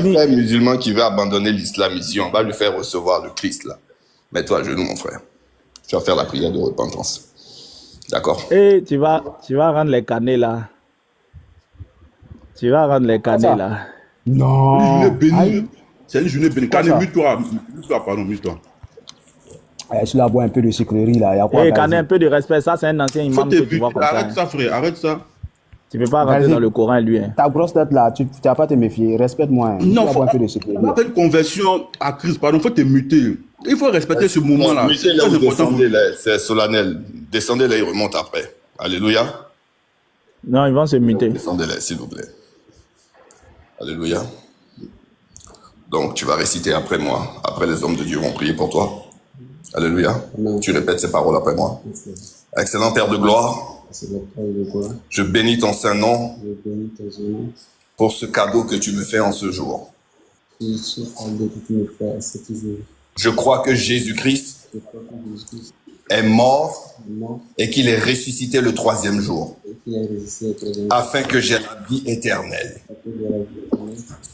frère musulman qui veut abandonner l'islam ici, on va lui faire recevoir le Christ là. Mets-toi à genoux, mon frère. Tu vas faire la prière de repentance. D'accord? Et tu vas rendre les canets là. Tu vas rendre les canets là. Non. Une journée bénie. Aïe. C'est une journée bénie. Canet, mute-toi. Mute-toi, pardon, mute-toi. Je suis là pour un peu de sucrerie là. Y a quoi, Et Gazi? Canet, un peu de respect. Ça, c'est un ancien Faut imam que tu vois comme ça. Arrête ça, frère. Arrête ça. Tu peux pas rentrer Gazi, dans le Coran, lui. Hein. ta grosse tête là, tu n'as pas à te méfier. Respecte-moi. Hein. Je suis Non, là faut pour un peu de sucrerie. on a fait une conversion à Christ. Pardon, faut te muter. Il faut respecter ce moment-là. Mettez là où descendez là, c'est solennel. Descendez là, il remonte après. Alléluia. Non, ils vont se muter. Descendez là, s'il vous plaît. Alléluia. Donc, tu vas réciter après moi. Après, les hommes de Dieu vont prier pour toi. Alléluia. Tu répètes ces paroles après moi. Excellent Père de gloire, je bénis ton saint nom pour ce cadeau que tu me fais en ce jour. Je crois que Jésus-Christ est mort et qu'il est ressuscité le troisième jour, afin que j'aie la vie éternelle.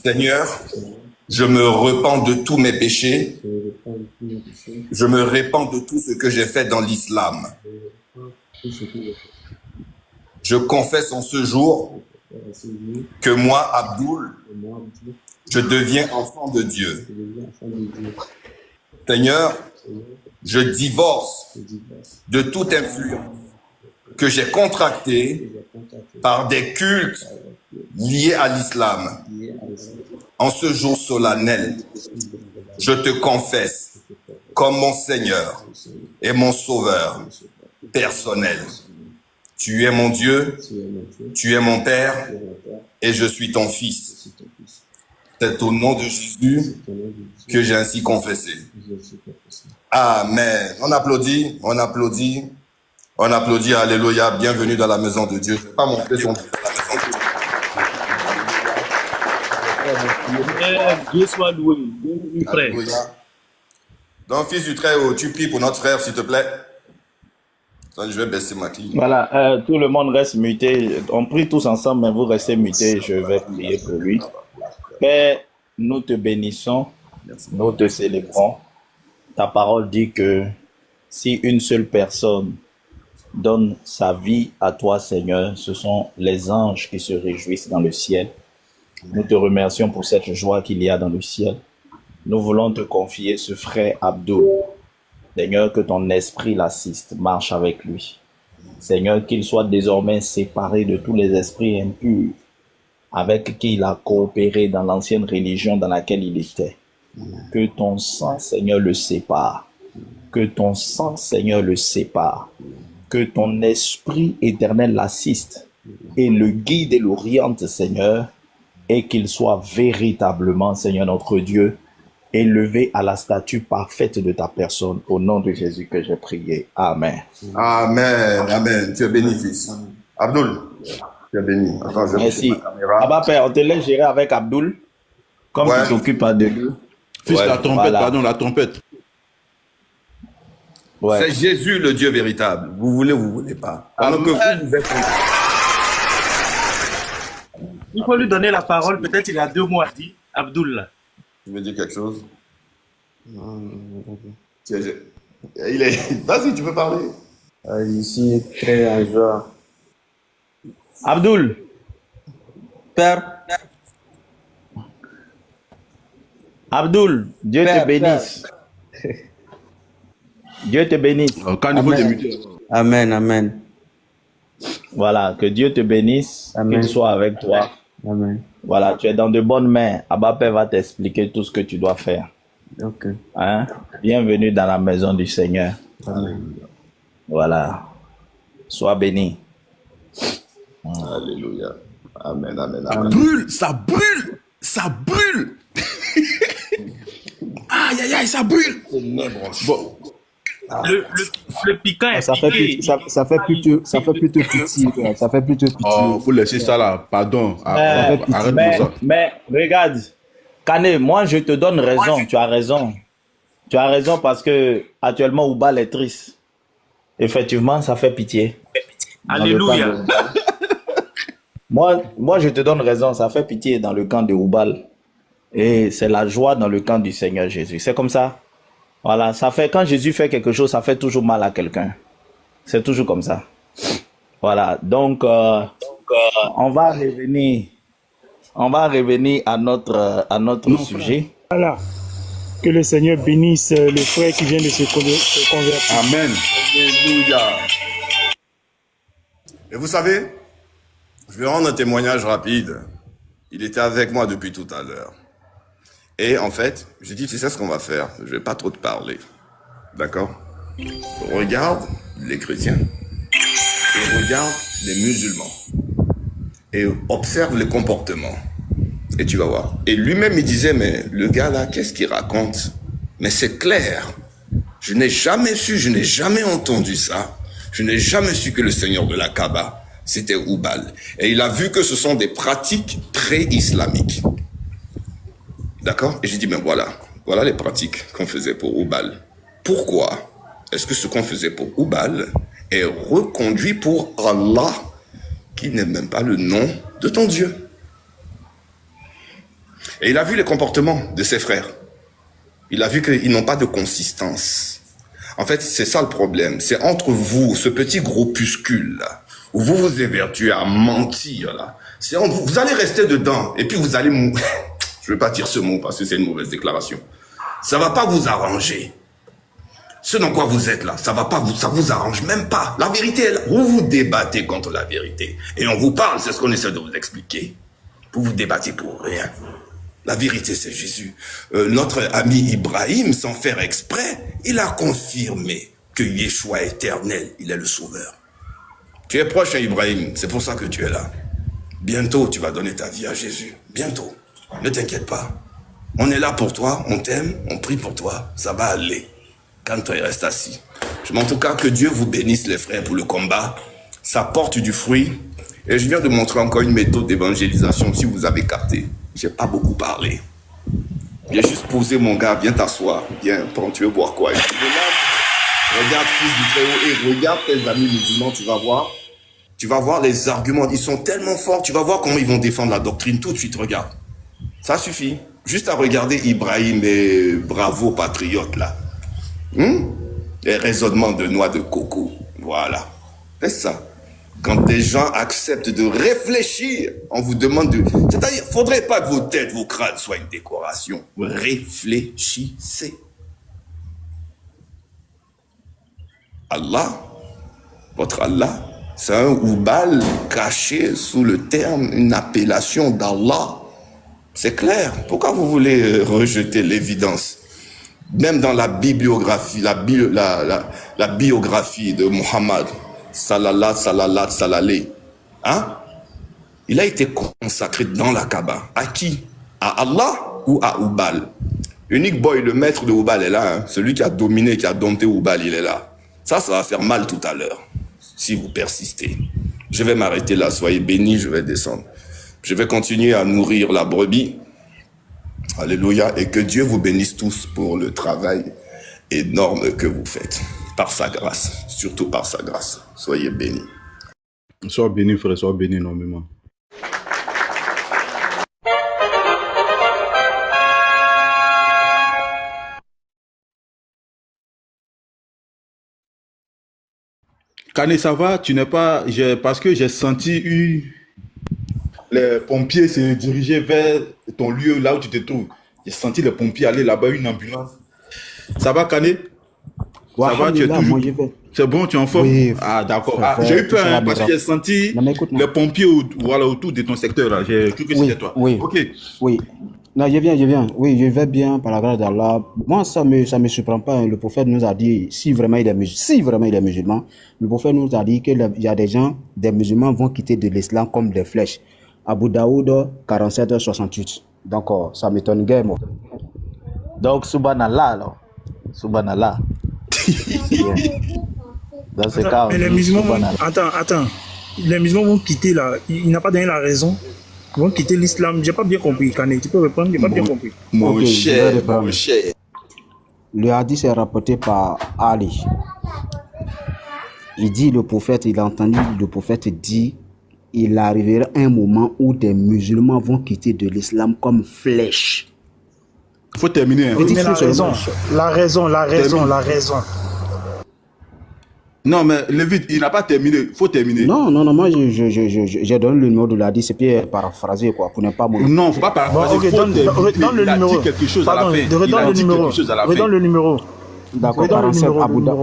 Seigneur, je me repens de tous mes péchés. Je me repens de tout ce que j'ai fait dans l'islam. Je confesse en ce jour que moi, Abdoul, je deviens enfant de Dieu. Seigneur, je divorce de toute influence que j'ai contractée par des cultes liés à l'islam. En ce jour solennel, je te confesse comme mon Seigneur et mon Sauveur personnel. Tu es mon Dieu, tu es mon Père et je suis ton Fils. C'est au nom de Jésus que j'ai ainsi confessé. Amen. On applaudit, on applaudit, on applaudit. Alléluia. Bienvenue dans la maison de Dieu. Je ne vais pas montrer son... Dieu soit loué. Bienvenue, frère. Alléluia. Donc, fils du Très-Haut, tu pries pour notre frère, s'il te plaît. Attends, je vais baisser ma clé. Voilà, tout le monde reste muté. On prie tous ensemble, mais vous restez mutés. Je vais prier pour lui. Père, nous te bénissons, nous te célébrons. Ta parole dit que si une seule personne donne sa vie à toi, Seigneur, ce sont les anges qui se réjouissent dans le ciel. Nous te remercions pour cette joie qu'il y a dans le ciel. Nous voulons te confier ce frère Abdoul. Seigneur, que ton esprit l'assiste, marche avec lui. Seigneur, qu'il soit désormais séparé de tous les esprits impurs avec qui il a coopéré dans l'ancienne religion dans laquelle il était. Que ton sang, Seigneur, le sépare. Que ton sang, Seigneur, le sépare. Que ton esprit éternel l'assiste et le guide et l'oriente, Seigneur, et qu'il soit véritablement, Seigneur notre Dieu, élevé à la statue parfaite de ta personne. Au nom de Jésus que j'ai prié. Amen. Amen, amen. Tu es béni, fils. Abdoul, tu es béni. Attends, je vais Merci. mettre ma caméra. Abba Père, on te laisse gérer avec Abdoul, comme Ouais. tu t'occupes de lui. Fils, Ouais, la trompette, voilà. pardon, la trompette. Ouais. C'est Jésus le Dieu véritable. Vous voulez ou vous voulez pas. Alors que vous êtes... Il faut lui donner la parole. Peut-être il a 2 mots à dire. Abdoul. Tu veux dire quelque chose? Il est... Vas-y, tu peux parler. Je suis très en joie. Abdoul, Père, Abdoul, Dieu Père, te bénisse. Dieu te bénisse. Quand il faut te muter. Amen, Amen, Voilà, que Dieu te bénisse, Amen. qu'il soit avec toi. Amen. Voilà, tu es dans de bonnes mains. Abba Père va t'expliquer tout ce que tu dois faire. Ok. Hein? Bienvenue dans la maison du Seigneur. Voilà. Sois béni. Alléluia. Amen, amen, Ça amen. brûle, ça brûle, ça brûle. Aïe, aïe, aïe, ça brûle. Bon, Le piquant est Ça fait piqué. plutôt, ça fait plutôt pitié. Frère. Ça fait plutôt pitié. faut laisser ça là, pardon. Arrête Mais, de ça. mais regarde, Kane, moi je te donne raison, tu as raison. Tu as raison parce que actuellement Oubal est triste. Effectivement, ça fait pitié. Alléluia. Moi je te donne raison, ça fait pitié dans le camp de Oubal. Et c'est la joie dans le camp du Seigneur Jésus. C'est comme ça. Voilà, ça fait, quand Jésus fait quelque chose, ça fait toujours mal à quelqu'un. C'est toujours comme ça. Voilà, donc, on va revenir à notre sujet. Voilà. Que le Seigneur bénisse le frère qui vient de se convertir. Amen. Alléluia. Et vous savez, je vais rendre un témoignage rapide. Il était avec moi depuis tout à l'heure. Et en fait, j'ai dit, tu sais ce qu'on va faire? Je vais pas trop te parler. D'accord? Regarde les chrétiens et regarde les musulmans et observe les comportements. Et tu vas voir. Et lui-même, il disait, mais le gars là, qu'est-ce qu'il raconte? Mais c'est clair. Je n'ai jamais su, je n'ai jamais entendu ça. Je n'ai jamais su que le seigneur de la Kaaba, c'était Hubal. Et il a vu que ce sont des pratiques pré-islamiques. D'accord? Et j'ai dit, mais voilà les pratiques qu'on faisait pour Hubal. Pourquoi est-ce que ce qu'on faisait pour Hubal est reconduit pour Allah, qui n'est même pas le nom de ton Dieu? Et il a vu les comportements de ses frères. Il a vu qu'ils n'ont pas de consistance. En fait, c'est ça le problème. C'est entre vous, ce petit groupuscule là, où vous vous évertuez à mentir là. C'est entre vous. Vous allez rester dedans et puis vous allez mourir. Je ne vais pas dire ce mot parce que c'est une mauvaise déclaration. Ça va pas vous arranger. Ce dans quoi vous êtes là, ça vous arrange même pas. La vérité est là. Vous débattez contre la vérité. Et on vous parle, c'est ce qu'on essaie de vous expliquer. Vous débattez pour rien. La vérité, c'est Jésus. Notre ami Ibrahim, sans faire exprès, il a confirmé que Yeshua est éternel, il est le sauveur. Tu es proche à Ibrahim, c'est pour ça que tu es là. Bientôt, tu vas donner ta vie à Jésus. Bientôt. Ne t'inquiète pas. On est là pour toi, on t'aime, on prie pour toi. Ça va aller. Calme-toi et reste assis. En tout cas, que Dieu vous bénisse, les frères, pour le combat. Ça porte du fruit. Et je viens de montrer encore une méthode d'évangélisation, si vous avez capté. J'ai pas beaucoup parlé. Viens juste poser, mon gars, viens t'asseoir. Viens, prends, tu veux boire quoi? Regarde, fils du Très-Haut, et regarde tes amis musulmans, tu vas voir. Tu vas voir les arguments, ils sont tellement forts. Tu vas voir comment ils vont défendre la doctrine tout de suite, regarde. Ça suffit. Juste à regarder Ibrahim et bravo patriote là. Les raisonnements de noix de coco. Voilà. C'est ça. Quand des gens acceptent de réfléchir, on vous demande de... C'est-à-dire, il ne faudrait pas que vos têtes, vos crânes soient une décoration. Réfléchissez. Allah, votre Allah, c'est un Hubal caché sous le terme, une appellation d'Allah. C'est clair. Pourquoi vous voulez rejeter l'évidence? Même dans la bibliographie, la biographie de Muhammad, salallah, hein? Il a été consacré dans la Kaaba. À qui? À Allah ou à Hubal? Unique Boy, le maître de Hubal est là, hein? Celui qui a dominé, qui a dompté Hubal, il est là. Ça va faire mal tout à l'heure, si vous persistez. Je vais m'arrêter là, soyez bénis, je vais descendre. Je vais continuer à nourrir la brebis. Alléluia. Et que Dieu vous bénisse tous pour le travail énorme que vous faites. Par sa grâce. Surtout par sa grâce. Soyez bénis. Sois béni, frère, sois béni énormément. Kane, ça va? Tu n'es pas... Parce que j'ai senti les pompiers se diriger vers ton lieu, là où tu te trouves. J'ai senti les pompiers aller là-bas, une ambulance. Ça va, Kane? Ça va, tu es là, toujours... moi, je vais. C'est bon, tu es en forme? Oui, ah, d'accord. frère, J'ai eu peur, ça va, parce que j'ai senti Non, mais écoute-moi. les pompiers voilà, autour de ton secteur. Là. J'ai cru que Oui, c'était toi. oui. Ok. Oui. Non, je viens. Oui, je vais bien par la grâce d'Allah. Moi, ça me surprend pas. Hein. Le prophète nous a dit, si vraiment il est musulman, le prophète nous a dit qu'il y a des gens, des musulmans vont quitter de l'islam comme des flèches. Abu Daoud 47-68. Donc, ça m'étonne guère, moi. Donc, subhanallah, alors. Subhanallah. Dans ce cas, mais les musulmans vont... Attends. Les musulmans vont quitter là. Il n'a pas donné la raison. Ils vont quitter l'islam. J'ai pas bien compris, Kane. Tu peux répondre? J'ai pas bien compris. Mon cher. Le hadith est rapporté par Ali. Il dit, il a entendu le prophète dire, il arrivera un moment où des musulmans vont quitter de l'islam comme flèches. Faut terminer. Hein. Oui, mais la raison. Non, mais Lévite, il n'a pas terminé. Faut terminer. Non, moi, j'ai donné le numéro de la 10 et puis paraphrasé, quoi, pour ne pas mourir. Non, faut pas paraphraser. Ok, donne le numéro. Il a dit quelque chose à la fin. Redonne le numéro. D'accord, 47,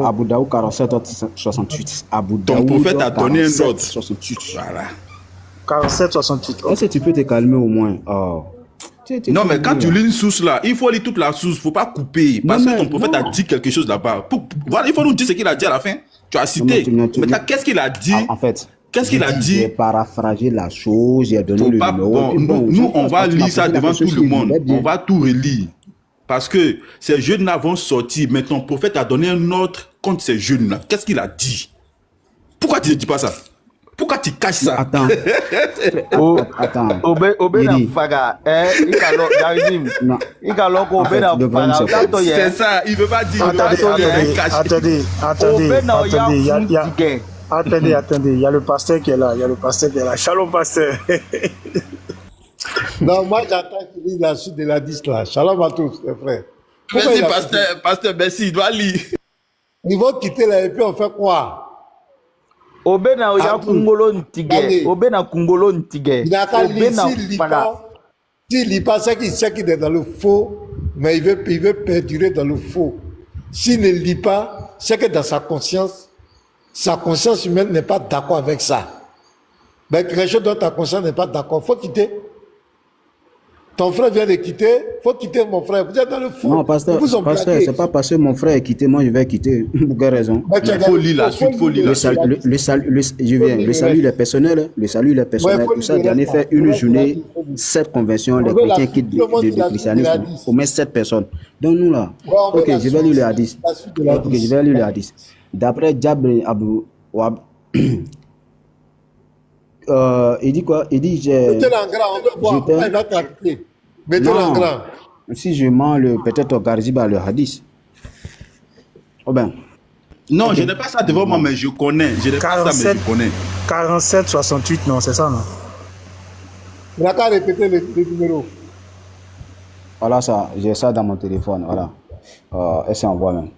Abu Daoud 47 68. Ton prophète a donné un ordre. 68. Voilà. 47 68. Est-ce que tu peux te calmer au moins? Oh. Non, mais quand tu lis une source là, il faut lire toute la source. Faut pas couper. Parce que ton prophète a dit quelque chose là-bas. Voilà, il faut nous dire ce qu'il a dit à la fin. Tu as cité. Maintenant, qu'est-ce qu'il a dit? En fait, qu'est-ce qu'il a dit? J'ai paraphrasé la chose, j'ai donné le numéro. Nous, on va lire ça devant tout le monde. On va tout relire. Parce que ces jeunes-là vont sortir. Mais ton prophète a donné un ordre contre ces jeunes-là. Qu'est-ce qu'il a dit? Pourquoi tu ne dis pas ça? Pourquoi tu caches ça? Attends. Attends. C'est ça, il ne veut pas dire. Attendez, il y a le pasteur qui est là. Shalom, pasteur. Non, moi j'attends qu'il dise la suite de la 10 là. Shalom à tous, les frères. Merci, pasteur, merci, il doit lire. Ils vont quitter là et puis on fait quoi? Obena oya kungolo ntige. Obena kungolo ntige. Il n'a qu'à lire s'il lit pas, c'est qu'il sait qu'il est dans le faux, mais il veut perdurer dans le faux. S'il ne lit pas, c'est que dans sa conscience humaine n'est pas d'accord avec ça. Mais quelque chose dont ta conscience n'est pas d'accord, faut quitter. Ton frère vient de quitter, faut quitter mon frère. Vous êtes dans le faux. Non, pasteur, c'est pas parce que mon frère est quitté, moi je vais quitter. Pour quelle raison? Il faut lire la suite, Le salut est personnel, tout ça. Dernier fait une journée, 7 conversions, les chrétiens quittent le christianisme, au moins 7 personnes. Donc nous là, ok, je vais lire le hadith. D'après Jabri Abou Wab, il dit quoi? Il dit mettez-le en grand, on veut voir pourquoi il va t'appliquer. Mettez-le en grand. Si je mens peut-être au Garziba le hadith. Oh ben. Non, okay. Je n'ai pas ça devant moi, mais je connais. Je n'ai pas ça, mais je connais. 47, 68, non, c'est ça, non? Il n'a qu'à répéter le numéro. Voilà ça, j'ai ça dans mon téléphone, voilà. Et c'est en voix même.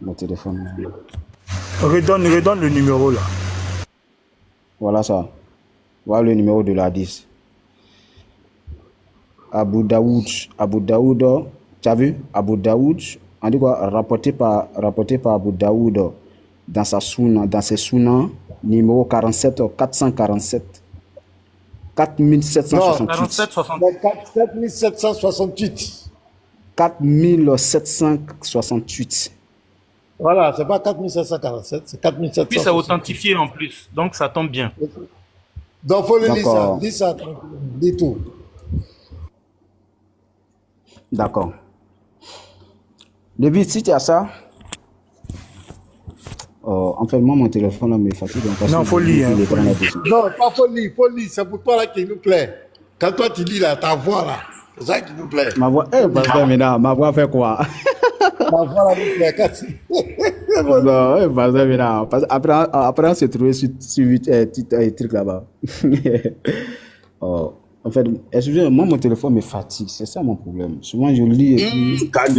Mon téléphone. Redonne le numéro là. Voilà ça. Voilà le numéro de la 10. Abu Daoud, tu as vu? Abu Daoud, on dit quoi? Rapporté par Abu Daoud dans ses sunnahs, numéro 47, 447. 4768. 4768. 4768. Voilà, c'est pas 4747, c'est 4768. Puis c'est authentifié en plus, donc ça tombe bien. Donc faut le lire ça, lis tout. D'accord. Lévi, si tu as ça, en fait, moi, mon téléphone là, me fatigue. Non, faut lire. Non, pas faut lire, c'est pour toi là qui nous plaît. Quand toi tu lis là, ta voix là, c'est ça qui nous plaît. Ma voix, ma voix fait quoi? Ma voix là nous plaît, non, après on se trouve sur un truc là-bas. En fait, excusez-moi, moi, mon téléphone me fatigue. C'est ça mon problème. Souvent, je lis et puis... Kane,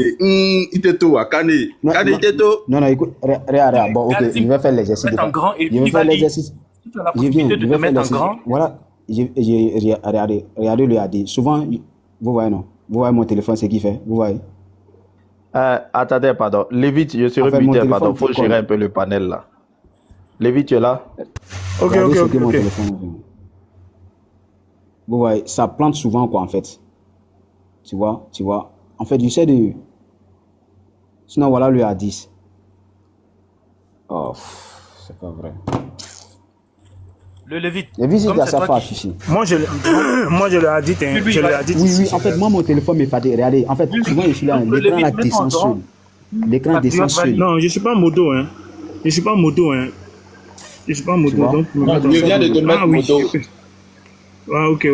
Non, écoute, regarde. Bon, ok, je vais faire l'exercice. Je vais faire l'exercice. Je viens. Voilà, regardez le AD. Souvent, vous voyez, non? Vous voyez mon téléphone, c'est qui fait? Vous voyez? Attendez, pardon. Lévite, je suis rebuté, pardon. Faut gérer un peu le panel là. Lévite, tu es là? Ok. Vous voyez, ça plante souvent, quoi, en fait. Tu vois. En fait, j'essaie de... Sinon, voilà le A10. Oh, c'est pas vrai. Le Lévite. Lévite, il a sa face ici. Moi, je le ai dit. Oui, en fait, moi, mon téléphone me fatigue. Regardez, en fait, souvent, je suis là, l'écran là descend seul. L'écran descend seul. Non, je suis pas moto, hein. Je suis pas moto, donc... Je viens de te mettre moto. Ah, ok. Je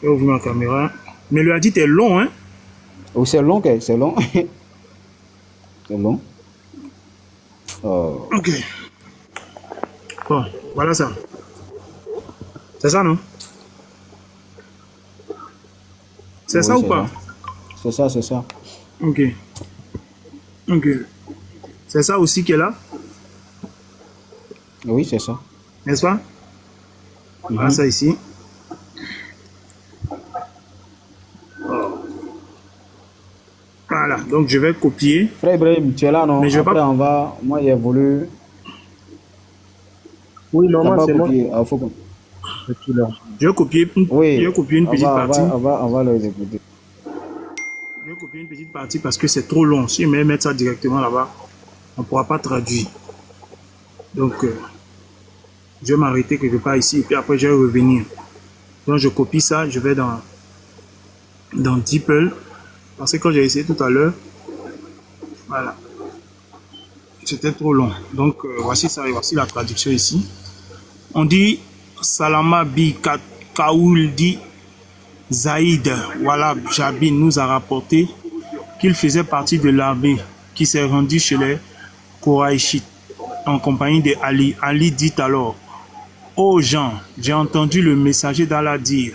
vais ouvrir ma caméra. Mais le hadith est long, hein? Oh, c'est long. C'est long. Ok. Bon, voilà ça. C'est ça, non? C'est Oui, ça ou c'est pas? C'est ça, c'est ça. Ok. Ok. C'est ça aussi qui est là, Oui, c'est ça. n'est-ce pas? Voilà ça ici. Voilà, donc je vais copier. Frère Ibrahim, tu es là, non? Mais je vais Après, pas- on va... Moi, j'ai voulu... Oui, T'as normal, pas c'est moi. copié. Ah, faut qu'on- Je vais copier Oui, je vais copier une petite partie. on va le exécuter. Je vais copier une petite partie parce que c'est trop long. Si je vais mettre ça directement là-bas, on ne pourra pas traduire. Donc, je vais m'arrêter quelque part ici et puis après, je vais revenir. Donc, je copie ça, je vais dans DeepL. Parce que quand j'ai essayé tout à l'heure, voilà, c'était trop long. Donc, voici ça et voici la traduction ici. On dit Salama bi Kaouldi Zaïd Walab Jabin nous a rapporté qu'il faisait partie de l'armée qui s'est rendue chez les Koraïchites en compagnie de Ali. Ali dit alors: ô gens, j'ai entendu le messager d'Allah dire: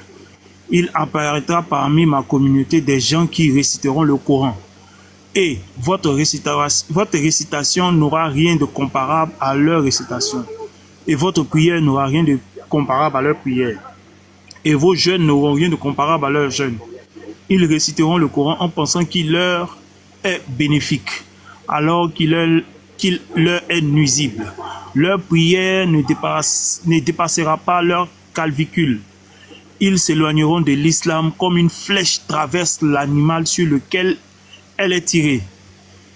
il apparaîtra parmi ma communauté des gens qui réciteront le Coran. Et votre récitation n'aura rien de comparable à leur récitation. Et votre prière n'aura rien de comparable à leur prière. Et vos jeûnes n'auront rien de comparable à leur jeûne. Ils réciteront le Coran en pensant qu'il leur est bénéfique, alors qu'il leur est nuisible. Leur prière ne dépassera pas leur calvicule. Ils s'éloigneront de l'islam comme une flèche traverse l'animal sur lequel elle est tirée.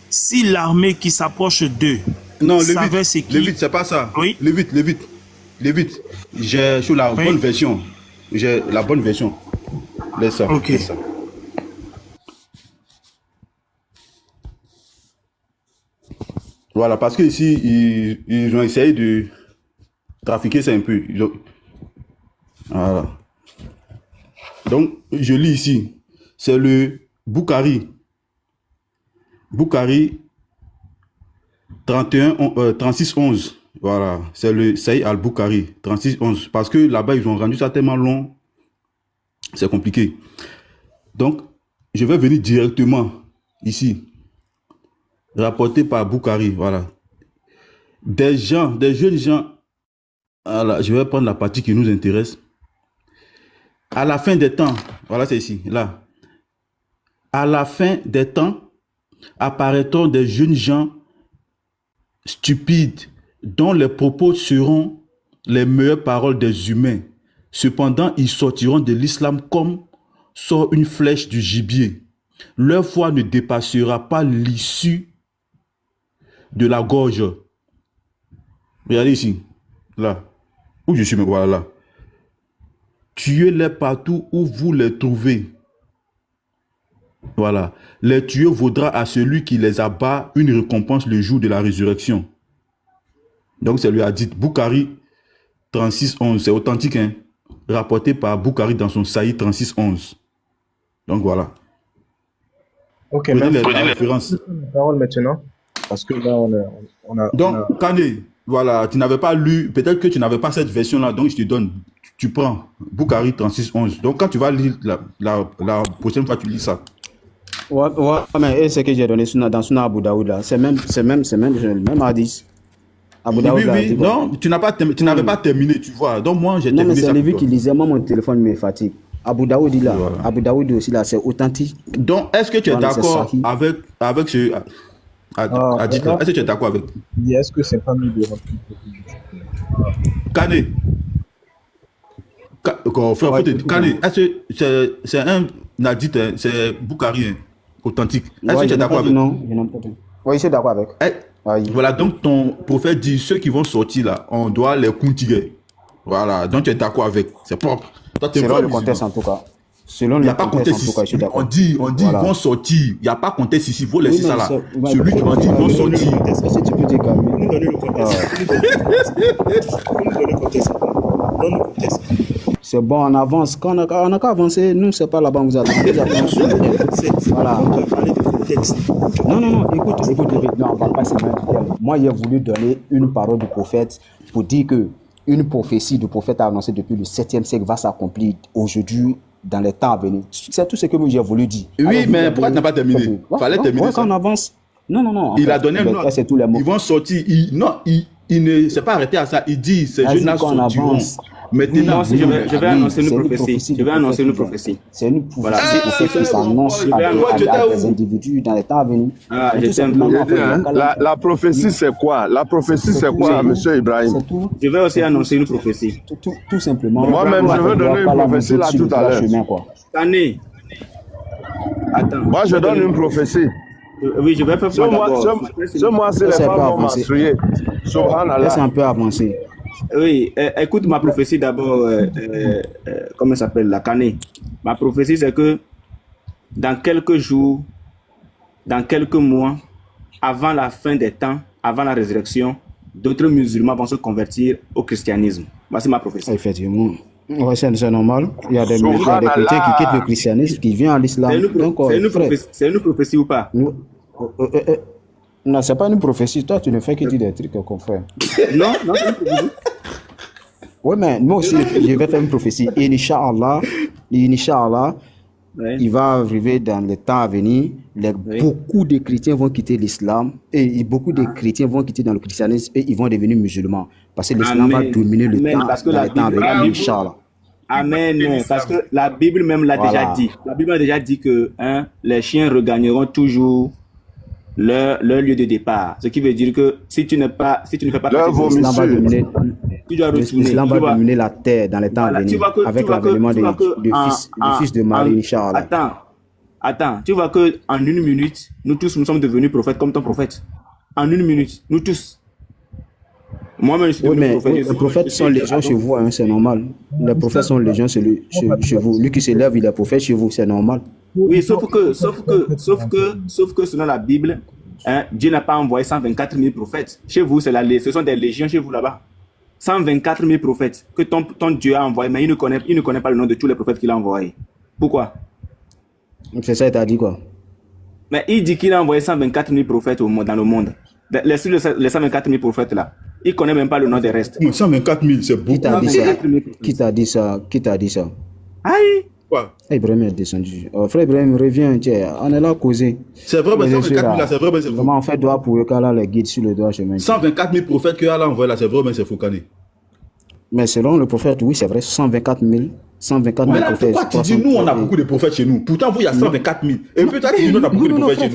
Si l'armée qui s'approche d'eux Non, savait ce qui... Lévite, c'est pas ça. Oui. Lévite. J'ai sur la Oui. bonne version. J'ai la bonne version. Laisse ça. Ok. Laisse ça. Voilà, parce que ici, ils ont essayé de trafiquer ça un peu. Voilà. Donc, je lis ici. C'est le Bukhari. Bukhari 3611. Voilà. C'est le Saïd al-Bukhari 3611. Parce que là-bas, ils ont rendu ça tellement long. C'est compliqué. Donc, je vais venir directement ici. Rapporté par Bukhari. Voilà. Des jeunes gens. Voilà, je vais prendre la partie qui nous intéresse. À la fin des temps, voilà, c'est ici, là. À la fin des temps, apparaîtront des jeunes gens stupides dont les propos seront les meilleures paroles des humains. Cependant, ils sortiront de l'islam comme sort une flèche du gibier. Leur foi ne dépassera pas l'issue de la gorge. Regardez ici, là. Où je suis, voilà, là. Tuez-les partout où vous les trouvez. Voilà. Les tuer vaudra à celui qui les abat une récompense le jour de la résurrection. Donc, c'est lui a dit Bukhari 3611. C'est authentique, hein? Rapporté par Bukhari dans son Saïd 3611. Donc, voilà. Ok, Prenez merci. la référence. La parole maintenant. Parce que là, Donc, Kane, voilà, tu n'avais pas lu, peut-être que tu n'avais pas cette version-là, donc je te donne. Tu prends Bukhari 3611. Donc, quand tu vas lire la prochaine fois, tu lis ça. Ouais, mais ce que j'ai donné dans Sunna Abu Daoud, là, c'est même hadith. Abu Daoud, Oui, là, oui, dit quoi? non, tu n'avais pas terminé, tu vois. Donc, moi, j'ai Non, mais terminé c'est ça. les pour vues toi. qui lisaient. Moi, mon téléphone me fatigue. Abu Daoud, là. Voilà. Abu Daoud aussi, là, c'est authentique. Donc, est-ce que tu es Voilà, c'est d'accord Sahih. avec ce. Dites-le. Est-ce que tu es d'accord avec est-ce que c'est pas mieux de remplir Kane? Kane, est-ce que c'est un hadith, hein, c'est Bukhari, hein, authentique. Est-ce que tu es d'accord avec? Non, je n'aime pas. Oui, je suis d'accord avec. Oui. Voilà, donc ton prophète dit ceux qui vont sortir là, on doit les contiguer. Voilà, donc tu es d'accord avec. C'est propre. Toi, tu es Selon vrai le musulman. contexte, en tout cas. Selon Il n'y le a pas contexte, en contexte tout cas, je ici. suis d'accord. On dit Voilà. ils vont sortir. Il n'y a pas contexte ici. Il faut laisser Oui, ça là. mais Celui qui m'a dit ils vont sortir. Est-ce que tu peux dire quand même? Nous donner le contexte. Nous donner le contexte. Donne le contexte. C'est bon, on avance. Quand on n'a qu'à avancer, nous, c'est pas là-bas, vous attendez. Voilà. On va parler de contexte. Non, écoute, non, on va pas se mettre du terme. Moi, j'ai voulu donner une parole du prophète pour dire que une prophétie du prophète a annoncé depuis le 7e siècle va s'accomplir aujourd'hui dans les temps à venir. C'est tout ce que j'ai voulu dire. Oui, Alors, mais pourquoi tu n'as pas terminé? Fallait terminer ça. Quand on avance. Non. Il a donné un nom. C'est tous les mots. Ils vont sortir. Il ne s'est pas arrêté à ça. Il dit ces jeunes-là sortiront. Maintenant, Non, je vais annoncer une prophétie. Je vais annoncer une prophétie. C'est une prophétie Voilà. qui s'annonce à des individus dans les temps à venir. Ah, Et je tout t'aime. simplement, La prophétie, c'est quoi? La prophétie, c'est quoi, M. Ibrahim? c'est tout. Je vais aussi annoncer une prophétie. Tout simplement. Moi-même, je veux donner une prophétie là tout à l'heure. Année. Attends. Moi, je donne une prophétie. Oui, je vais faire quoi d'abord? Ce mois-ci, les femmes vont menstruer. Laisse Subhanallah. un peu avancer. Oui, écoute ma prophétie d'abord. Comment ça s'appelle, la Kané? Ma prophétie, c'est que dans quelques jours, dans quelques mois, avant la fin des temps, avant la résurrection, d'autres musulmans vont se convertir au christianisme. Voici ma prophétie. Effectivement. Ouais, c'est normal. Il y a des chrétiens qui quittent le christianisme, qui viennent à l'islam. C'est une prophétie ou pas? Non, c'est pas une prophétie. Toi, tu ne fais que dire des trucs, confrère. Non, c'est une prophétie. Oui, mais moi aussi, je vais faire une prophétie. Et Inch'Allah, il va arriver dans les temps à venir. Beaucoup de chrétiens vont quitter l'islam et beaucoup de chrétiens vont quitter dans le christianisme et ils vont devenir musulmans. Parce que l'islam va dominer le temps dans les temps à venir, Inch'Allah. Amen. Parce que la Bible même l'a déjà dit. La Bible a déjà dit que les chiens regagneront toujours leur lieu de départ. Ce qui veut dire que si tu ne fais pas l'islam va dominer, tu dois retourner. L'islam va dominer la terre dans les temps à venir avec l'avènement du fils de Marie, Inch'Allah. Attends, tu vois que en une minute, nous tous nous sommes devenus prophètes comme ton prophète. En une minute, nous tous. Moi-même, je suis devenu prophète. Les prophètes sont légions chez vous, c'est normal. Les prophètes sont légions chez vous. Lui qui se lève, il est prophète chez vous, c'est normal. Oui, sauf que selon la Bible, Dieu n'a pas envoyé 124 000 prophètes. Chez vous, ce sont des légions chez vous là-bas. 124 000 prophètes que ton Dieu a envoyé, mais il ne connaît pas le nom de tous les prophètes qu'il a envoyés. Pourquoi? C'est ça, il t'a dit quoi? Mais il dit qu'il a envoyé 124 000 prophètes dans le monde. Les 124 000 prophètes là, il ne connaît même pas le nom des restes. 124 000, c'est beaucoup. Qui t'a dit ça? Aïe! Quoi? Ibrahim est descendu. Frère Ibrahim, reviens, tiens, on est là à causer. C'est vrai, mais 124 000 là, c'est vrai, mais c'est faux. Comment on fait doigt pour que Allah les guide sur le doigt chemin? 124 000 prophètes que Allah envoie là, c'est vrai, mais c'est faux, Kané. Mais selon le prophète, oui, c'est vrai, 124 000 mais là, prophètes. Pourquoi tu dis nous, on a beaucoup de prophètes chez nous? Pourtant, vous, il y a 124 000. Et peut-être que nous, on a beaucoup de prophètes chez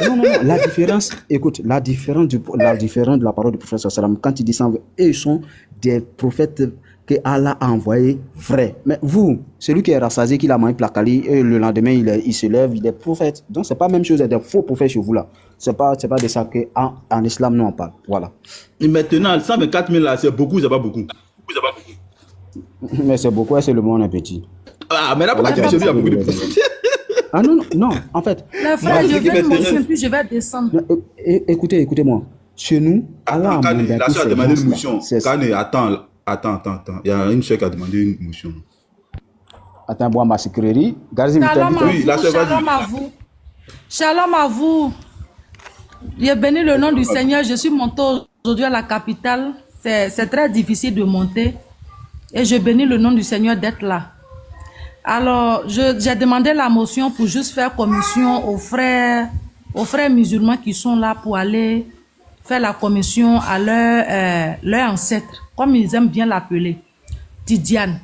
nous. Non, la différence, écoute, la différence de la parole du prophète sallam, quand il dit 120, ils sont des prophètes que Allah a envoyés vrais. Mais vous, celui qui est rassasié, qui l'a mangé placali, et le lendemain, il se lève, il est prophète. Donc, c'est pas la même chose, il y a des faux prophètes chez vous là. C'est pas de ça qu'en islam, nous, on parle. Voilà. Et maintenant, 124 000 là, c'est beaucoup, c'est pas beaucoup. Mais c'est beaucoup, c'est le monde est petit. Ah, mais là, pourquoi tu dis qu'il y a beaucoup de prophètes? Ah non, en fait. Les frères, je vais monter, puis je vais descendre. Écoutez-moi. Chez nous, Allah a mandaté la soeur a demandé une motion. Kane, attends. Il y a une soeur qui a demandé une motion. Attends, moi, ma sécurité. Shalom à vous. J'ai béni le nom du Seigneur. Je suis monté aujourd'hui à la capitale. C'est très difficile de monter. Et je bénis le nom du Seigneur d'être là. Alors, j'ai demandé la motion pour juste faire commission aux frères musulmans qui sont là pour aller faire la commission à leur ancêtre, comme ils aiment bien l'appeler, Tidiane.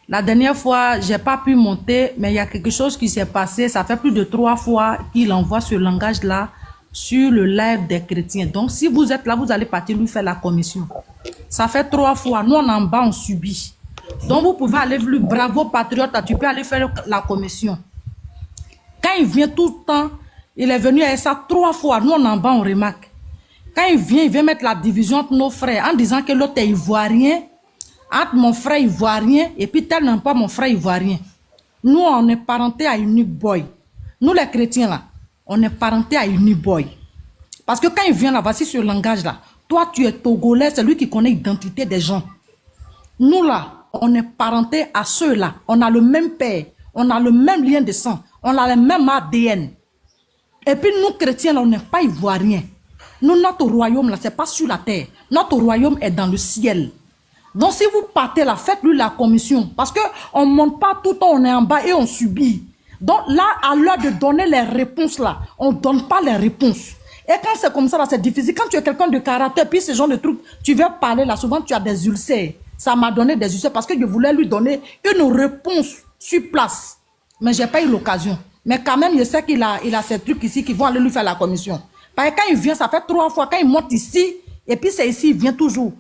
La dernière fois, j'ai pas pu monter, mais il y a quelque chose qui s'est passé. Ça fait plus de 3 fois qu'il envoie ce langage-là sur le live des chrétiens. Donc, si vous êtes là, vous allez partir lui faire la commission. Ça fait 3 fois. Nous, en bas, on subit. Donc, vous pouvez aller lui, bravo patriote, tu peux aller faire la commission. Quand il vient tout le temps, il est venu avec ça 3 fois. Nous, en bas, on remarque. Quand il vient mettre la division entre nos frères en disant que l'autre est ivoirien, entre mon frère ivoirien et puis tel n'est pas mon frère ivoirien. Nous, on est parenté à Unique Boy. Nous, les chrétiens, là, on est parenté à Unique Boy. Parce que quand il vient là, voici ce langage-là. Toi, tu es Togolais, c'est lui qui connaît l'identité des gens. Nous, là, on est parenté à ceux-là. On a le même père, on a le même lien de sang, on a le même ADN. Et puis, nous, chrétiens, là, on n'est pas ivoiriens. Nous, notre royaume, là, c'est pas sur la terre. Notre royaume est dans le ciel. Donc, si vous partez là, faites-lui la commission. Parce qu'on ne monte pas tout le temps, on est en bas et on subit. Donc là, à l'heure de donner les réponses là, on ne donne pas les réponses. Et quand c'est comme ça, là, c'est difficile. Quand tu es quelqu'un de caractère, puis ce genre de trucs, tu veux parler là, souvent tu as des ulcères. Ça m'a donné des ulcères parce que je voulais lui donner une réponse sur place. Mais je n'ai pas eu l'occasion. Mais quand même, je sais qu'il a ces trucs ici qui vont aller lui faire la commission. Parce que quand il vient, ça fait 3 fois. Quand il monte ici, et puis c'est ici, il vient toujours.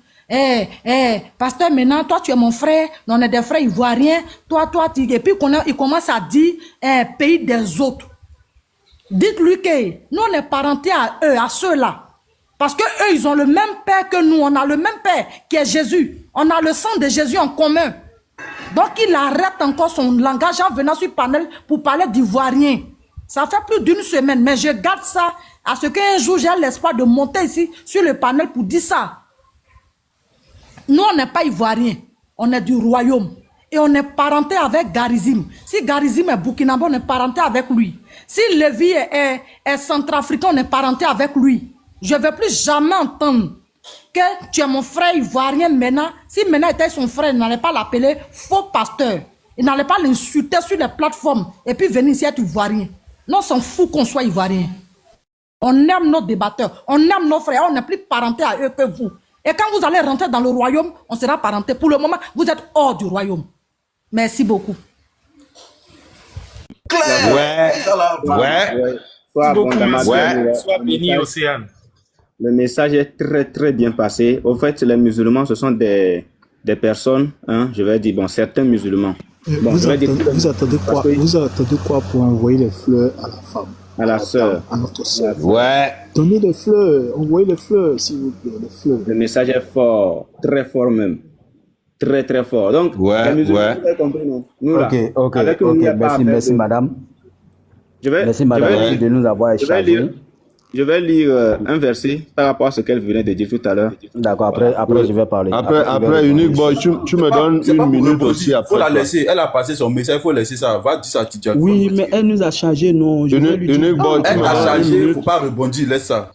Pasteur, maintenant, toi, tu es mon frère. On est des frères ivoiriens. Toi, et puis il commence à dire, pays des autres. Dites-lui que nous, on est parentés à eux, à ceux-là. Parce que eux, ils ont le même père que nous. On a le même père qui est Jésus. On a le sang de Jésus en commun. Donc, il arrête encore son langage en venant sur panel pour parler d'ivoirien. Ça fait plus d'une semaine, mais je garde ça à ce qu'un jour, j'ai l'espoir de monter ici sur le panel pour dire ça. Nous, on n'est pas ivoiriens. On est du royaume. Et on est parenté avec Garizim. Si Garizim est burkinabé, on est parenté avec lui. Si Lévi est centrafricain, on est parenté avec lui. Je ne vais plus jamais entendre que tu es mon frère ivoirien maintenant. Si maintenant était son frère, il n'allait pas l'appeler faux pasteur. Il n'allait pas l'insulter sur les plateformes et puis venir ici être ivoirien. Non, on s'en fout qu'on soit ivoirien. On aime nos débatteurs, on aime nos frères, on n'est plus parenté à eux que vous. Et quand vous allez rentrer dans le royaume, on sera parenté. Pour le moment, vous êtes hors du royaume. Merci beaucoup. Claire. Ouais. Sois béni, Océane. Le message est très, très bien passé. Au fait, les musulmans, ce sont des personnes, hein, je vais dire, bon, certains musulmans. Bon, vous attendez quoi pour envoyer les fleurs à la femme? À la sœur. À notre sœur. Ouais. Donnez des fleurs, envoyez les fleurs, s'il vous plaît, les fleurs. Le message est fort, très fort même. Très, très fort. Donc, les musulmans, vous avez compris, non? Nous, là, avec nous, merci madame. Merci madame de nous avoir échangé. Je vais lire un verset par rapport à ce qu'elle venait de dire tout à l'heure. D'accord, après je vais parler. Après Unique Boy, tu me donnes une minute aussi après. Il faut la laisser, elle a passé son message, il faut laisser ça. Va dire ça à Tidja. Oui, mais elle nous a changé, non. Unique Boy, elle a changé, il ne faut pas rebondir, laisse ça.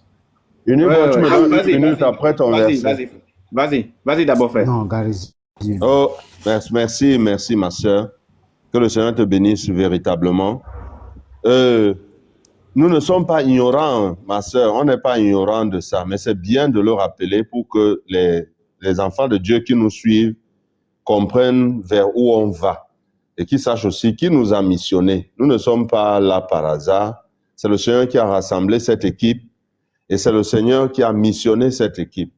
Unique Boy, tu me donnes une minute après ton verset. Vas-y d'abord, frère. Non, Garizim. Oh, merci ma soeur. Que le Seigneur te bénisse véritablement. Nous ne sommes pas ignorants, ma soeur, on n'est pas ignorants de ça, mais c'est bien de le rappeler pour que les enfants de Dieu qui nous suivent comprennent vers où on va et qu'ils sachent aussi qui nous a missionnés. Nous ne sommes pas là par hasard, c'est le Seigneur qui a rassemblé cette équipe et c'est le Seigneur qui a missionné cette équipe.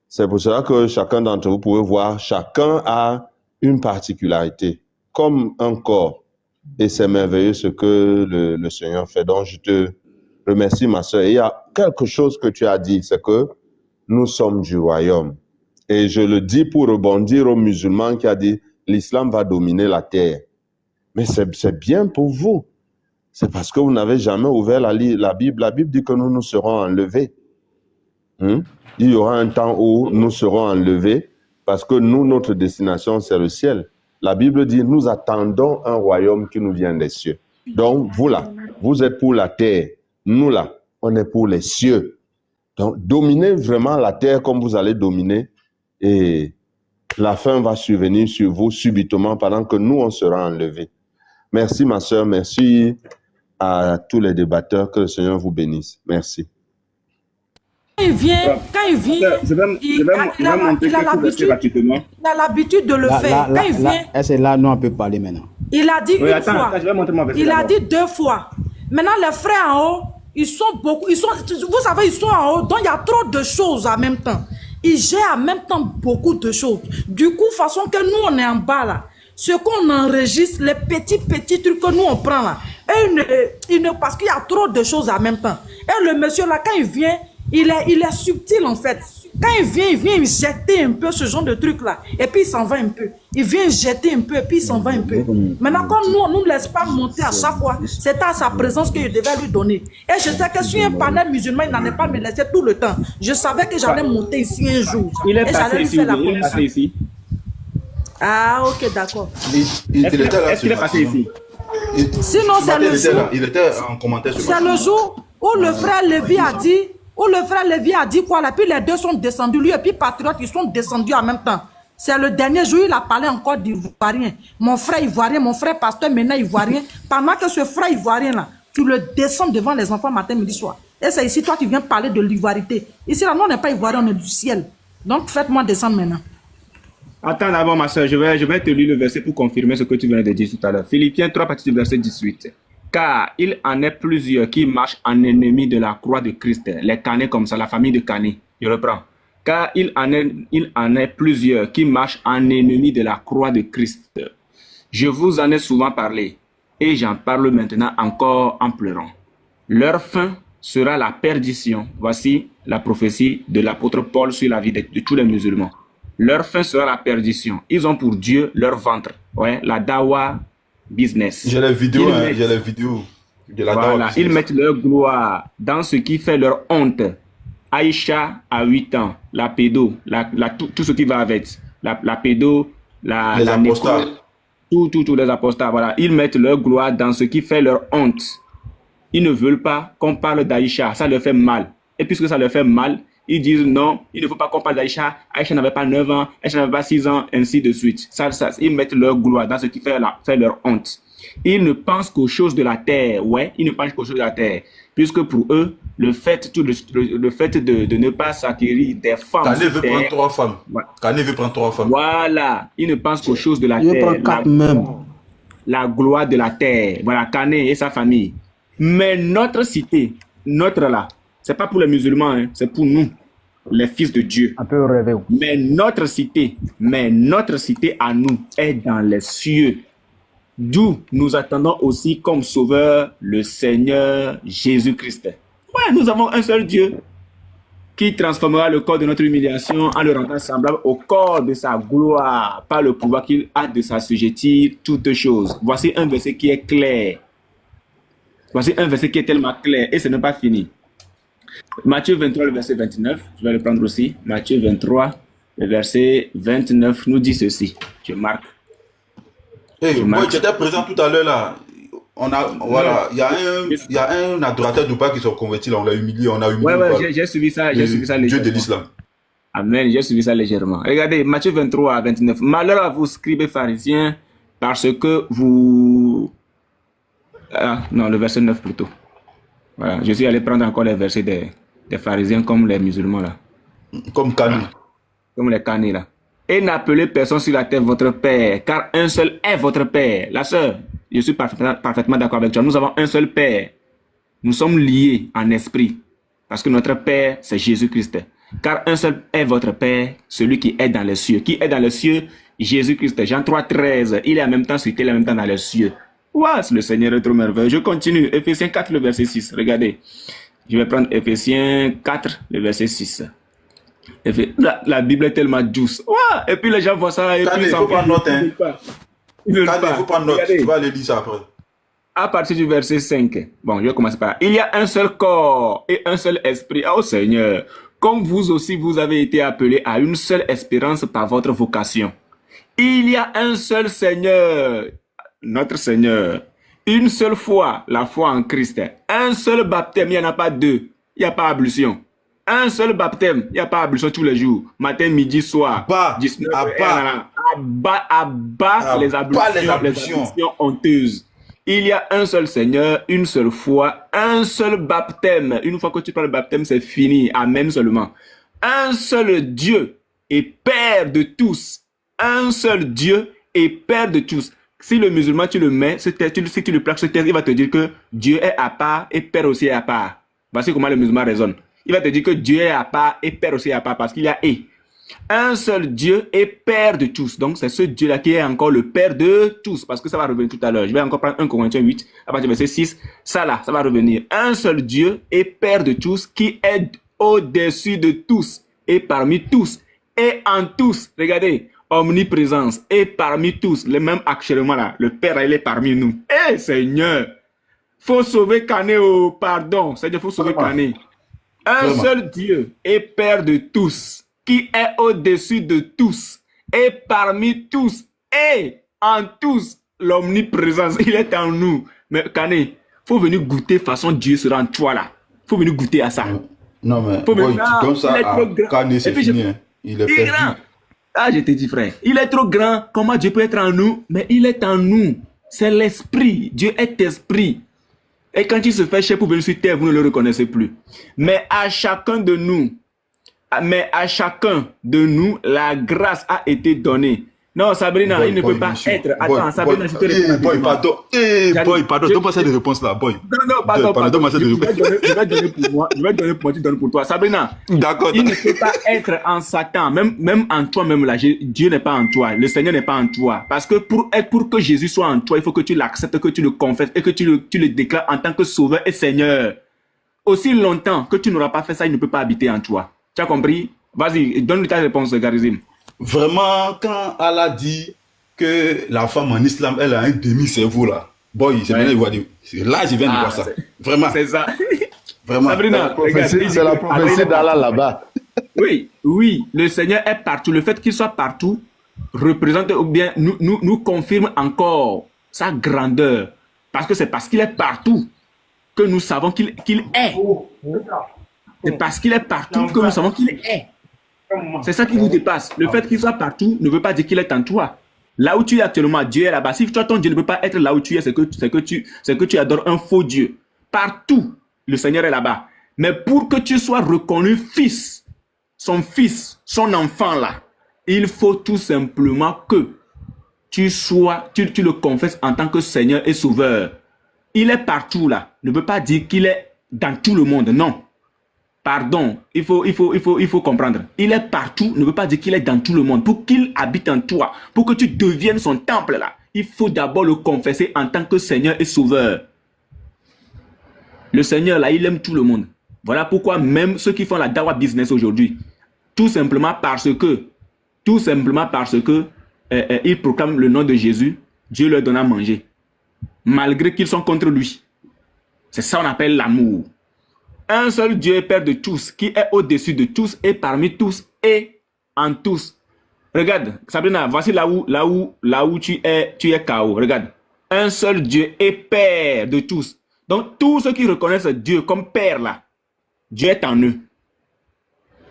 C'est pour cela que chacun d'entre vous pouvez voir, chacun a une particularité, comme un corps. Et c'est merveilleux ce que le Seigneur fait. Donc, je te remercie, ma soeur. Et il y a quelque chose que tu as dit, c'est que nous sommes du royaume. Et je le dis pour rebondir aux musulmans qui a dit, l'islam va dominer la terre. Mais c'est bien pour vous. C'est parce que vous n'avez jamais ouvert la Bible. La Bible dit que nous serons enlevés. Il y aura un temps où nous serons enlevés parce que nous, notre destination, c'est le ciel. La Bible dit, nous attendons un royaume qui nous vient des cieux. Donc, vous là, vous êtes pour la terre. Nous là, on est pour les cieux. Donc, dominez vraiment la terre comme vous allez dominer et la fin va survenir sur vous subitement pendant que nous, on sera enlevés. Merci, ma soeur. Merci à tous les débatteurs. Que le Seigneur vous bénisse. Merci. Quand il vient, il a l'habitude de le faire. Quand il vient, c'est là, nous, on peut parler maintenant. Il a dit une fois. Il a dit 2 fois. Maintenant, les frères en haut, ils sont beaucoup. Vous savez, ils sont en haut, donc il y a trop de choses en même temps. Ils gèrent en même temps beaucoup de choses. Du coup, façon que nous, on est en bas là. Ce qu'on enregistre, les petits trucs que nous, on prend là. Parce qu'il y a trop de choses en même temps. Et le monsieur là, quand il vient, il est subtil en fait. Quand il vient jeter un peu ce genre de truc là. Et puis il s'en va un peu. Il vient jeter un peu et puis il s'en va un peu. Maintenant, comme nous, on ne nous laisse pas monter à chaque fois, c'est à sa présence que je devais lui donner. Et je sais que sur un panel musulman, il n'en est pas me laisser tout le temps. Je savais que j'allais monter ici un jour. Il est passé ici. Ah, ok, d'accord. Est-ce qu'il est passé ici? Sinon, c'est le jour. Il était en commentaire sur c'est le jour où le frère Lévi a dit. Où le frère Lévi a dit quoi là, puis les deux sont descendus, lui et puis Patriote, ils sont descendus en même temps. C'est le dernier jour, il a parlé encore d'ivoirien. Mon frère ivoirien, mon frère pasteur maintenant ivoirien. Pendant que ce frère ivoirien-là, tu le descends devant les enfants matin, midi, soir. Et c'est ici, toi, tu viens parler de l'ivoirité. Ici, là, nous, on n'est pas ivoirien, on est du ciel. Donc, faites-moi descendre maintenant. Attends d'abord, ma soeur, je vais te lire le verset pour confirmer ce que tu viens de dire tout à l'heure. Philippiens 3, partir du verset 18. Car il en est plusieurs qui marchent en ennemis de la croix de Christ. Les Canés comme ça, la famille de Canés. Je reprends. Car il en est plusieurs qui marchent en ennemis de la croix de Christ. Je vous en ai souvent parlé, et j'en parle maintenant encore en pleurant. Leur fin sera la perdition. Voici la prophétie de l'apôtre Paul sur la vie de tous les musulmans. Leur fin sera la perdition. Ils ont pour Dieu leur ventre. Ouais, la dawa business. J'ai les vidéos, j'ai les vidéos de la dawa business. Ils mettent leur gloire dans ce qui fait leur honte. Aïcha a 8 ans, la pédo, tout ce qui va avec, la pédo, les apostats. Tous les apostats, voilà. Ils mettent leur gloire dans ce qui fait leur honte. Ils ne veulent pas qu'on parle d'Aïcha, ça leur fait mal. Et puisque ça leur fait mal, ils disent non, il ne faut pas qu'on parle d'Aïcha. Aïcha n'avait pas 9 ans, Aïcha n'avait pas 6 ans, ainsi de suite. Ils mettent leur gloire dans ce qui fait leur honte. Ils ne pensent qu'aux choses de la terre. Ouais, ils ne pensent qu'aux choses de la terre. Puisque pour eux, le fait de ne pas s'acquérir des femmes. Kane veut prendre 3 femmes. Ouais. Kane veut prendre 3 femmes. Voilà. Ils ne pensent qu'aux choses de la Il terre. prend 4 même. La gloire de la terre. Voilà, Kane et sa famille. Mais notre cité, notre là, c'est pas pour les musulmans, hein, c'est pour nous, les fils de Dieu. Un peu rêvé. Mais notre cité à nous est dans les cieux. D'où nous attendons aussi comme sauveur le Seigneur Jésus-Christ. Ouais, nous avons un seul Dieu qui transformera le corps de notre humiliation en le rendant semblable au corps de sa gloire par le pouvoir qu'il a de s'assujettir toutes choses. Voici un verset qui est clair. Voici un verset qui est tellement clair et ce n'est pas fini. Matthieu 23, le verset 29, je vais le prendre aussi. Matthieu 23, le verset 29 nous dit ceci. Je marque. Moi, j'étais présent tout à l'heure là. Voilà, il y a un adorateur d'Oupa qui s'est converti là, on l'a humilié, on a humilié. Ouais, j'ai suivi ça légèrement. Dieu de l'islam. Amen, j'ai suivi ça légèrement. Regardez, Matthieu 23 à 29. Malheur à vous, scribes et pharisiens, parce que vous... non, le verset 9 plutôt. Voilà, je suis allé prendre encore les versets des pharisiens comme les musulmans là. Comme Kani. Comme les Kani là. Et n'appelez personne sur la terre votre père, car un seul est votre père. La sœur, je suis parfaitement d'accord avec toi. Nous avons un seul père. Nous sommes liés en esprit. Parce que notre père, c'est Jésus-Christ. Car un seul est votre père, celui qui est dans les cieux. Qui est dans les cieux? Jésus-Christ. Jean 3, 13. Il est en même temps sur terre, il est en même temps dans les cieux. Ouais, le Seigneur est trop merveilleux. Je continue. Éphésiens 4, le verset 6. Regardez. Je vais prendre Éphésiens 4, le verset 6. La Bible est tellement douce. Ouais. Et puis les gens voient ça et puis ils s'en vont. Il ne faut pas note. Tu vas aller lire ça après. À partir du verset 5. Bon, je vais commencer par là. Il y a un seul corps et un seul esprit. Oh Seigneur, comme vous aussi vous avez été appelés à une seule espérance par votre vocation. Il y a un seul Seigneur, notre Seigneur. Une seule foi, la foi en Christ. Un seul baptême, il n'y en a pas deux. Il n'y a pas ablution. Un seul baptême, il n'y a pas ablution tous les jours. Matin, midi, soir. Les ablutions honteuses. Il y a un seul Seigneur, une seule foi, un seul baptême. Une fois que tu prends le baptême, c'est fini. Amen seulement. Un seul Dieu et Père de tous. Un seul Dieu et Père de tous. Si le musulman, tu le mets, si tu le plaques ce texte, il va te dire que Dieu est à part et Père aussi est à part. Voici comment le musulman raisonne. Il va te dire que Dieu est à part et Père aussi est à part parce qu'il y a et. Un seul Dieu est Père de tous. Donc, c'est ce Dieu-là qui est encore le Père de tous. Parce que ça va revenir tout à l'heure. Je vais encore prendre 1 Corinthiens 8, à partir du verset 6. Ça là, ça va revenir. Un seul Dieu est Père de tous qui est au-dessus de tous et parmi tous et en tous. Regardez, omniprésence et parmi tous. Le même actuellement là. Le Père, il est parmi nous. Eh Seigneur, faut sauver Kane, oh pardon. Seigneur, faut sauver Kane. Un seul Dieu est Père de tous, qui est au-dessus de tous, et parmi tous, et en tous, l'omniprésence, il est en nous. Mais Kane, faut venir goûter façon Dieu sera en toi là. Faut venir goûter à ça. Non mais, comme ça, Kane c'est fini. Il est perdu. Ah, je te dis, frère, il est trop grand. Comment Dieu peut être en nous? Mais il est en nous. C'est l'esprit. Dieu est esprit. Et quand il se fait chair pour venir sur terre, vous ne le reconnaissez plus. Mais à chacun de nous, la grâce a été donnée. Non, Sabrina, il ne peut pas être. Attends, Sabrina, je te réponds. Boy, pardon, donne-moi cette réponse-là, boy. Non, pardon. Donne-moi cette réponse. Je vais donner pour moi, je vais donner pour moi, tu donnes pour toi. Sabrina, d'accord. Il ne peut pas être en Satan, même en toi-même là. Dieu n'est pas en toi, le Seigneur n'est pas en toi. Parce que pour que Jésus soit en toi, il faut que tu l'acceptes, que tu le confesses et que tu le déclares en tant que Sauveur et Seigneur. Aussi longtemps que tu n'auras pas fait ça, il ne peut pas habiter en toi. Tu as compris? Vas-y, donne-lui ta réponse, Garizim. Vraiment, quand Allah dit que la femme en islam, elle a un demi-cerveau là, boy, c'est bien de voir. Là, je viens de voir ça. Vraiment. C'est ça. Vraiment. Sabrina, c'est la prophétie d'Allah là-bas. Oui, le Seigneur est partout. Le fait qu'il soit partout représente ou bien nous confirme encore sa grandeur. Parce que c'est parce qu'il est partout que nous savons qu'il est. C'est parce qu'il est partout que nous savons qu'il est. C'est ça qui nous dépasse. Le fait qu'il soit partout ne veut pas dire qu'il est en toi. Là où tu es actuellement, Dieu est là-bas. Si toi, ton Dieu ne peut pas être là où tu es, c'est que tu adores un faux Dieu. Partout, le Seigneur est là-bas. Mais pour que tu sois reconnu fils, son enfant là, il faut tout simplement que tu le confesses en tant que Seigneur et Sauveur. Il est partout là. Ne veut pas dire qu'il est dans tout le monde. Non. Pardon, il faut comprendre. Il est partout, ne veut pas dire qu'il est dans tout le monde. Pour qu'il habite en toi, pour que tu deviennes son temple là, il faut d'abord le confesser en tant que Seigneur et Sauveur. Le Seigneur là, il aime tout le monde. Voilà pourquoi même ceux qui font la dawa business aujourd'hui, tout simplement parce que ils proclament le nom de Jésus, Dieu leur donne à manger. Malgré qu'ils sont contre lui. C'est ça qu'on appelle l'amour. Un seul Dieu est Père de tous, qui est au-dessus de tous et parmi tous et en tous. Regarde, Sabrina, voici là où tu es KO. Regarde. Un seul Dieu est Père de tous. Donc, tous ceux qui reconnaissent Dieu comme Père là, Dieu est en eux.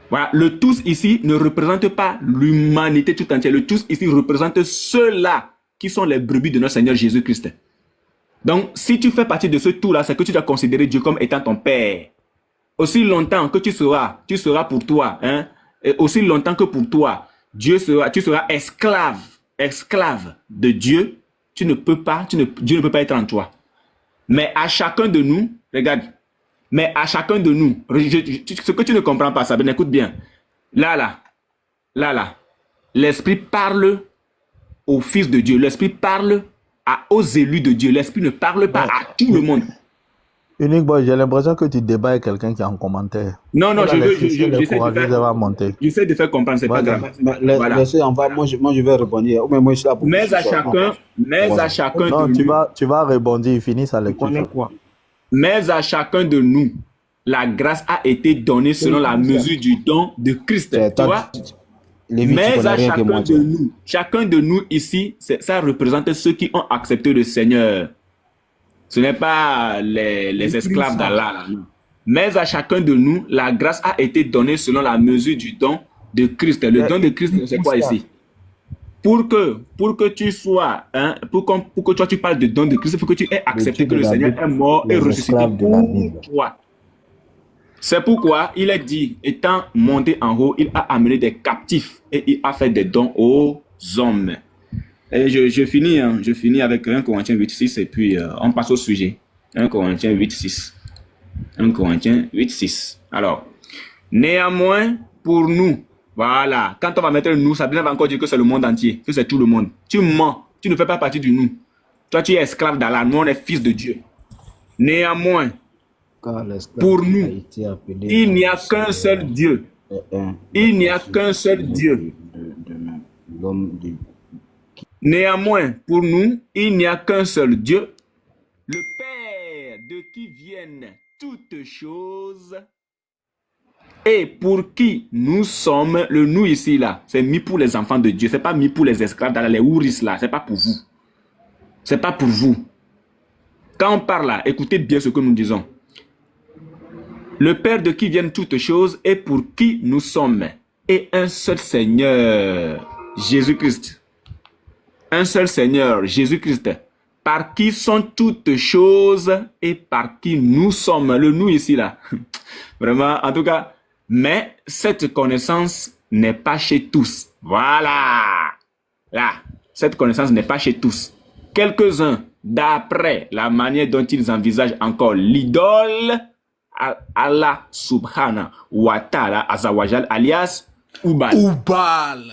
Voilà, le tous ici ne représente pas l'humanité tout entière. Le tous ici représente ceux-là qui sont les brebis de notre Seigneur Jésus-Christ. Donc, si tu fais partie de ce tout-là, c'est que tu dois considérer Dieu comme étant ton Père. Aussi longtemps que tu seras pour toi, hein, et aussi longtemps que pour toi, tu seras esclave de Dieu, Dieu ne peut pas être en toi. Mais à chacun de nous, regarde, ce que tu ne comprends pas, Sabine, écoute bien. Là, l'Esprit parle aux fils de Dieu, l'Esprit parle aux élus de Dieu, l'Esprit ne parle pas à tout le monde. Unique boy, j'ai l'impression que tu débats avec quelqu'un qui est en commentaire. Non, j'essaie de faire comprendre, c'est pas grave. Voilà. Moi, je vais rebondir. Mais à chacun non, de nous. Tu vas rebondir, finis sa lecture. Mais à chacun de nous, la grâce a été donnée selon la mesure du don de Christ. Tu vois? Mais à chacun de nous ici, ça représente ceux qui ont accepté le Seigneur. Ce n'est pas les esclaves d'Allah. Mais à chacun de nous, la grâce a été donnée selon la mesure du don de Christ. Le don de Christ, c'est quoi ici? Pour que tu sois, hein, pour que toi tu parles de don de Christ, il faut que tu aies accepté que le Seigneur est mort et ressuscité pour toi. C'est pourquoi il est dit, étant monté en haut, il a amené des captifs et il a fait des dons aux hommes. Et je finis avec 1 Corinthiens 8.6 et puis on passe au sujet. 1 Corinthiens 8.6. 1 Corinthiens 8.6. Alors, néanmoins, pour nous, voilà, quand on va mettre nous, ça va encore dire que c'est le monde entier, que c'est tout le monde. Tu mens, tu ne fais pas partie du nous. Toi, tu es esclave d'Allah, nous, on est fils de Dieu. Néanmoins, pour nous, il n'y a qu'un seul Dieu. Il n'y a qu'un seul Dieu. Néanmoins, pour nous, il n'y a qu'un seul Dieu, le Père de qui viennent toutes choses et pour qui nous sommes. Le nous ici, là, c'est mis pour les enfants de Dieu. C'est pas mis pour les esclaves dans les ouris, là. C'est pas pour vous. C'est pas pour vous. Quand on parle là, écoutez bien ce que nous disons. Le Père de qui viennent toutes choses et pour qui nous sommes. et un seul Seigneur, Jésus-Christ. Un seul Seigneur, Jésus-Christ, par qui sont toutes choses et par qui nous sommes. Le nous ici, là. Vraiment, en tout cas, mais cette connaissance n'est pas chez tous. Voilà. Là, cette connaissance n'est pas chez tous. Quelques-uns, d'après la manière dont ils envisagent encore l'idole, Allah subhanahu wa ta'ala azawajal, alias Ubal. Ubal.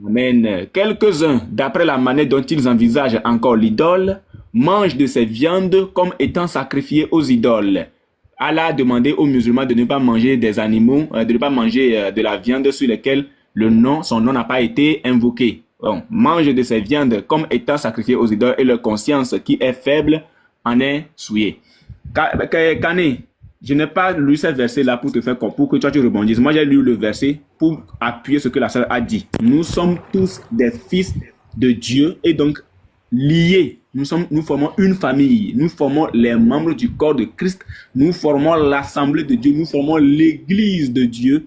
Amen. Quelques-uns, d'après la manière dont ils envisagent encore l'idole, mangent de ces viandes comme étant sacrifiées aux idoles. Allah a demandé aux musulmans de ne pas manger des animaux, de ne pas manger de la viande sur laquelle son nom n'a pas été invoqué. Bon, mangent de ces viandes comme étant sacrifiées aux idoles et leur conscience qui est faible en est souillée. Kane, je n'ai pas lu ce verset-là pour te faire pour que toi tu rebondisses. Moi, j'ai lu le verset pour appuyer ce que la sœur a dit. Nous sommes tous des fils de Dieu et donc liés. Nous formons une famille. Nous formons les membres du corps de Christ. Nous formons l'assemblée de Dieu. Nous formons l'église de Dieu.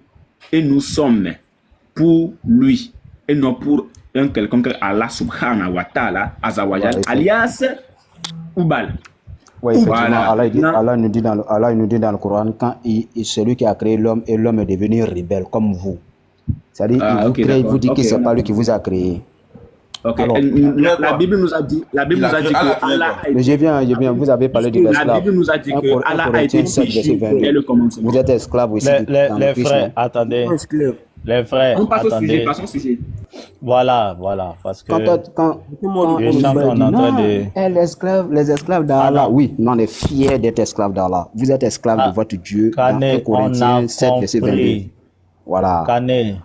Et nous sommes pour lui. Et non pour un quelconque Allah subhanahu wa ta'ala azawajal, alias Ubal. Oui, effectivement, Allah nous dit dans le Coran, quand celui qui a créé l'homme et l'homme est devenu rebelle comme vous. C'est-à-dire, il vous dit que ce n'est pas lui qui vous a créé. Ok. Alors, la Bible nous a dit que Allah a été... Je viens, vous avez parlé de l'esclave. La Bible nous a dit que Allah a été péché dès le commencement. Vous êtes esclave aussi. Les frères, attendez. Les frères, on passe attendez. Passons au sujet. Voilà, parce que quand les gens sont en train de... les esclaves d'Allah, oui, nous on est fiers d'être esclaves d'Allah. Vous êtes esclaves de votre Dieu. Kane, dans 1 Corinthiens 7, verset 22. Voilà. Kane,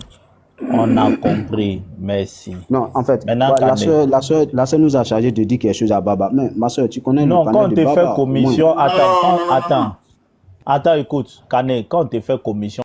on a compris, merci. Non, en fait, maintenant, la soeur nous a chargé de dire quelque chose à Baba. Mais ma soeur, tu connais le panel de Baba. Non, quand on te fait commission, attends, écoute, Kane, quand on te fait commission,